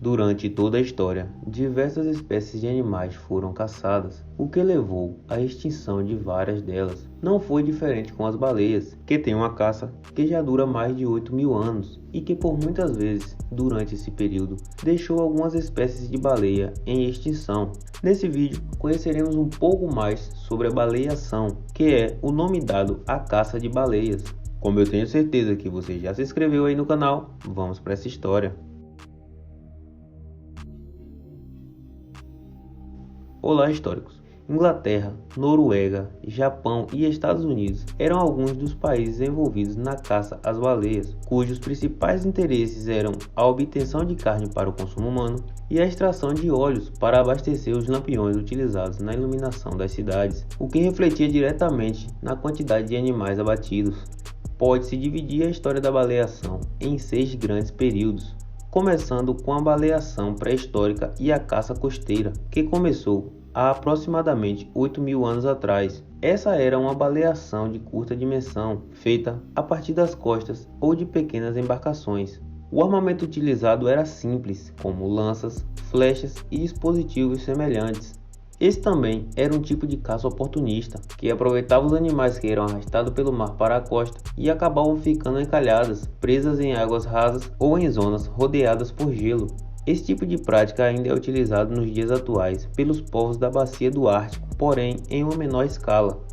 Durante toda a história, diversas espécies de animais foram caçadas, o que levou à extinção de várias delas. Não foi diferente com as baleias, que têm uma caça que já dura mais de 8.000 anos e que por muitas vezes, durante esse período, deixou algumas espécies de baleia em extinção. Nesse vídeo, conheceremos um pouco mais sobre a baleação, que é o nome dado à caça de baleias. Como eu tenho certeza que você já se inscreveu aí no canal, vamos para essa história. Olá, históricos! Inglaterra, Noruega, Japão e Estados Unidos eram alguns dos países envolvidos na caça às baleias, cujos principais interesses eram a obtenção de carne para o consumo humano e a extração de óleos para abastecer os lampiões utilizados na iluminação das cidades, o que refletia diretamente na quantidade de animais abatidos. Pode-se dividir a história da baleação em 6 grandes períodos, começando com a baleação pré-histórica e a caça costeira, que começou há aproximadamente 8.000 anos atrás. Essa era uma baleação de curta dimensão, feita a partir das costas ou de pequenas embarcações. O armamento utilizado era simples, como lanças, flechas e dispositivos semelhantes. Esse também era um tipo de caça oportunista, que aproveitava os animais que eram arrastados pelo mar para a costa e acabavam ficando encalhadas, presas em águas rasas ou em zonas rodeadas por gelo. Esse tipo de prática ainda é utilizado nos dias atuais pelos povos da bacia do Ártico, porém em uma menor escala.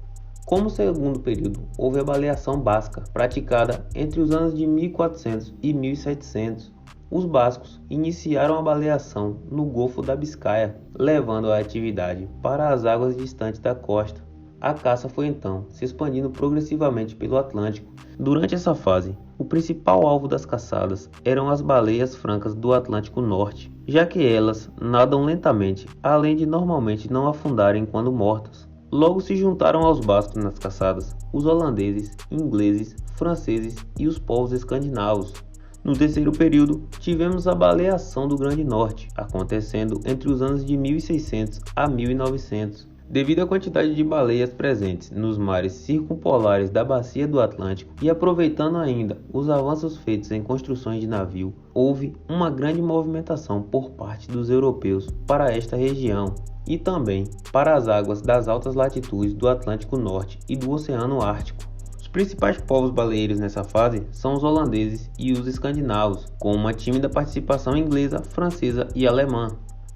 Como segundo período, houve a baleação basca, praticada entre os anos de 1400 e 1700. Os bascos iniciaram a baleação no Golfo da Biscaia, levando a atividade para as águas distantes da costa. A caça foi então se expandindo progressivamente pelo Atlântico. Durante essa fase, o principal alvo das caçadas eram as baleias francas do Atlântico Norte, já que elas nadam lentamente, além de normalmente não afundarem quando mortas. Logo se juntaram aos bascos nas caçadas os holandeses, ingleses, franceses e os povos escandinavos. No terceiro período, tivemos a baleação do Grande Norte, acontecendo entre os anos de 1600 a 1900. Devido à quantidade de baleias presentes nos mares circumpolares da bacia do Atlântico e aproveitando ainda os avanços feitos em construções de navio, houve uma grande movimentação por parte dos europeus para esta região e também para as águas das altas latitudes do Atlântico Norte e do Oceano Ártico. Os principais povos baleeiros nessa fase são os holandeses e os escandinavos, com uma tímida participação inglesa, francesa e alemã.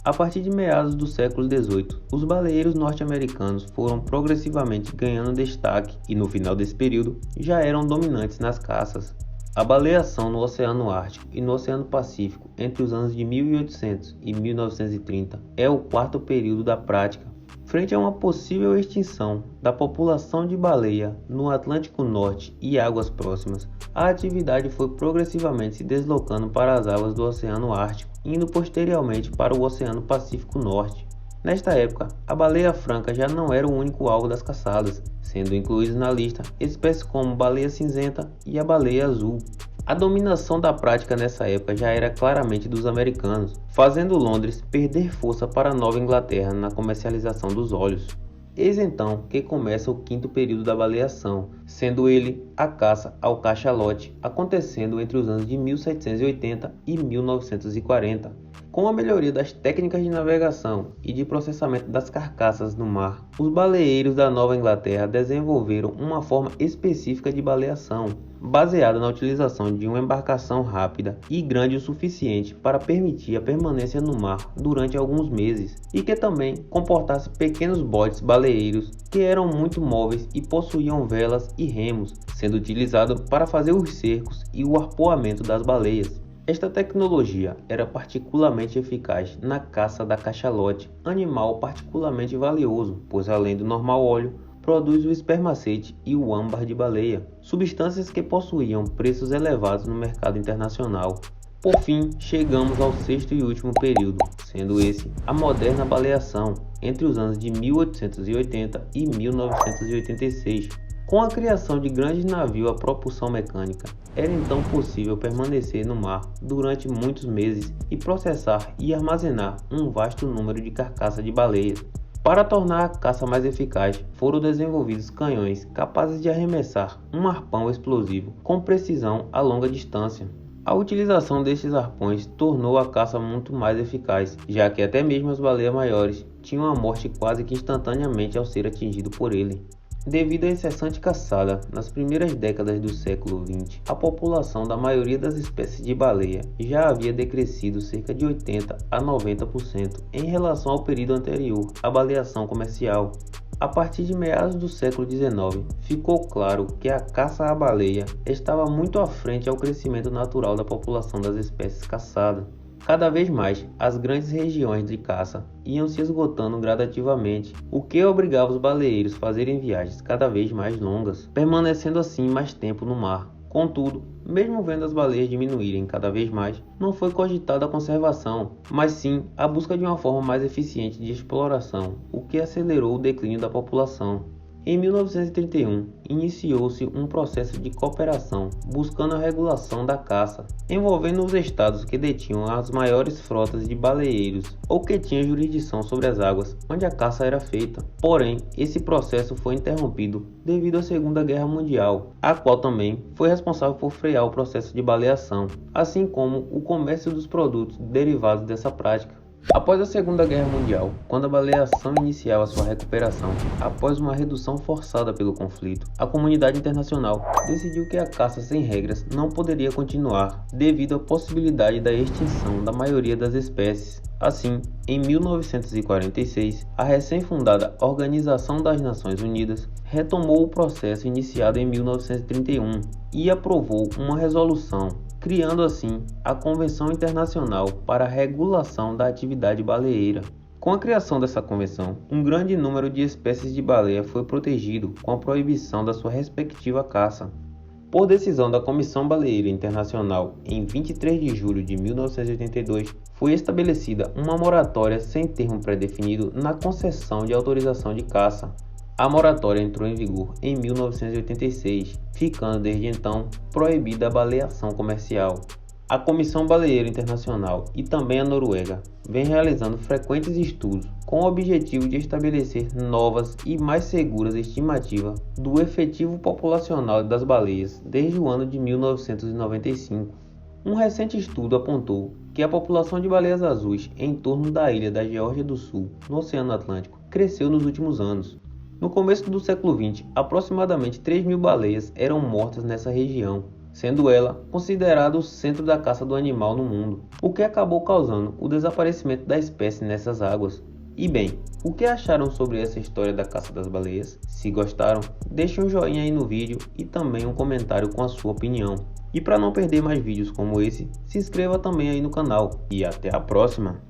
A partir de meados do século XVIII, os baleeiros norte-americanos foram progressivamente ganhando destaque e no final desse período já eram dominantes nas caças. A baleação no Oceano Ártico e no Oceano Pacífico entre os anos de 1800 e 1930 é o quarto período da prática. Frente a uma possível extinção da população de baleia no Atlântico Norte e águas próximas, a atividade foi progressivamente se deslocando para as águas do Oceano Ártico, indo posteriormente para o Oceano Pacífico Norte. Nesta época, a baleia franca já não era o único alvo das caçadas, sendo incluídos na lista espécies como baleia cinzenta e a baleia azul. A dominação da prática nessa época já era claramente dos americanos, fazendo Londres perder força para a Nova Inglaterra na comercialização dos óleos. Eis então que começa o quinto período da baleação, sendo ele a caça ao cachalote, acontecendo entre os anos de 1780 e 1940. Com a melhoria das técnicas de navegação e de processamento das carcaças no mar, os baleeiros da Nova Inglaterra desenvolveram uma forma específica de baleação, baseada na utilização de uma embarcação rápida e grande o suficiente para permitir a permanência no mar durante alguns meses, e que também comportasse pequenos botes baleeiros que eram muito móveis e possuíam velas e remos, sendo utilizado para fazer os cercos e o arpoamento das baleias. Esta tecnologia era particularmente eficaz na caça da cachalote, animal particularmente valioso, pois além do normal óleo, produz o espermacete e o âmbar de baleia, substâncias que possuíam preços elevados no mercado internacional. Por fim, chegamos ao sexto e último período, sendo esse a moderna baleação, entre os anos de 1880 e 1986. Com a criação de grandes navios a propulsão mecânica, era então possível permanecer no mar durante muitos meses e processar e armazenar um vasto número de carcaças de baleias. Para tornar a caça mais eficaz, foram desenvolvidos canhões capazes de arremessar um arpão explosivo com precisão a longa distância. A utilização desses arpões tornou a caça muito mais eficaz, já que até mesmo as baleias maiores tinham a morte quase que instantaneamente ao ser atingido por ele. Devido à incessante caçada, nas primeiras décadas do século XX, a população da maioria das espécies de baleia já havia decrescido cerca de 80 a 90% em relação ao período anterior à baleação comercial. A partir de meados do século XIX, ficou claro que a caça à baleia estava muito à frente ao crescimento natural da população das espécies caçadas. Cada vez mais, as grandes regiões de caça iam se esgotando gradativamente, o que obrigava os baleeiros a fazerem viagens cada vez mais longas, permanecendo assim mais tempo no mar. Contudo, mesmo vendo as baleias diminuírem cada vez mais, não foi cogitada a conservação, mas sim a busca de uma forma mais eficiente de exploração, o que acelerou o declínio da população. Em 1931, iniciou-se um processo de cooperação buscando a regulação da caça, envolvendo os estados que detinham as maiores frotas de baleeiros ou que tinham jurisdição sobre as águas onde a caça era feita. Porém, esse processo foi interrompido devido à Segunda Guerra Mundial, a qual também foi responsável por frear o processo de baleação, assim como o comércio dos produtos derivados dessa prática. Após a Segunda Guerra Mundial, quando a baleação iniciava sua recuperação, após uma redução forçada pelo conflito, a comunidade internacional decidiu que a caça sem regras não poderia continuar devido à possibilidade da extinção da maioria das espécies. Assim, em 1946, a recém-fundada Organização das Nações Unidas retomou o processo iniciado em 1931 e aprovou uma resolução, criando assim a Convenção Internacional para a Regulação da Atividade Baleeira. Com a criação dessa convenção, um grande número de espécies de baleia foi protegido com a proibição da sua respectiva caça. Por decisão da Comissão Baleeira Internacional, em 23 de julho de 1982, foi estabelecida uma moratória sem termo pré-definido na concessão de autorização de caça. A moratória entrou em vigor em 1986, ficando desde então proibida a baleação comercial. A Comissão Baleeira Internacional e também a Noruega vem realizando frequentes estudos com o objetivo de estabelecer novas e mais seguras estimativas do efetivo populacional das baleias desde o ano de 1995. Um recente estudo apontou que a população de baleias azuis em torno da ilha da Geórgia do Sul, no Oceano Atlântico, cresceu nos últimos anos. No começo do século XX, aproximadamente 3.000 baleias eram mortas nessa região, sendo ela considerada o centro da caça do animal no mundo, o que acabou causando o desaparecimento da espécie nessas águas. E bem, o que acharam sobre essa história da caça das baleias? Se gostaram, deixem um joinha aí no vídeo e também um comentário com a sua opinião. E para não perder mais vídeos como esse, se inscreva também aí no canal. E até a próxima!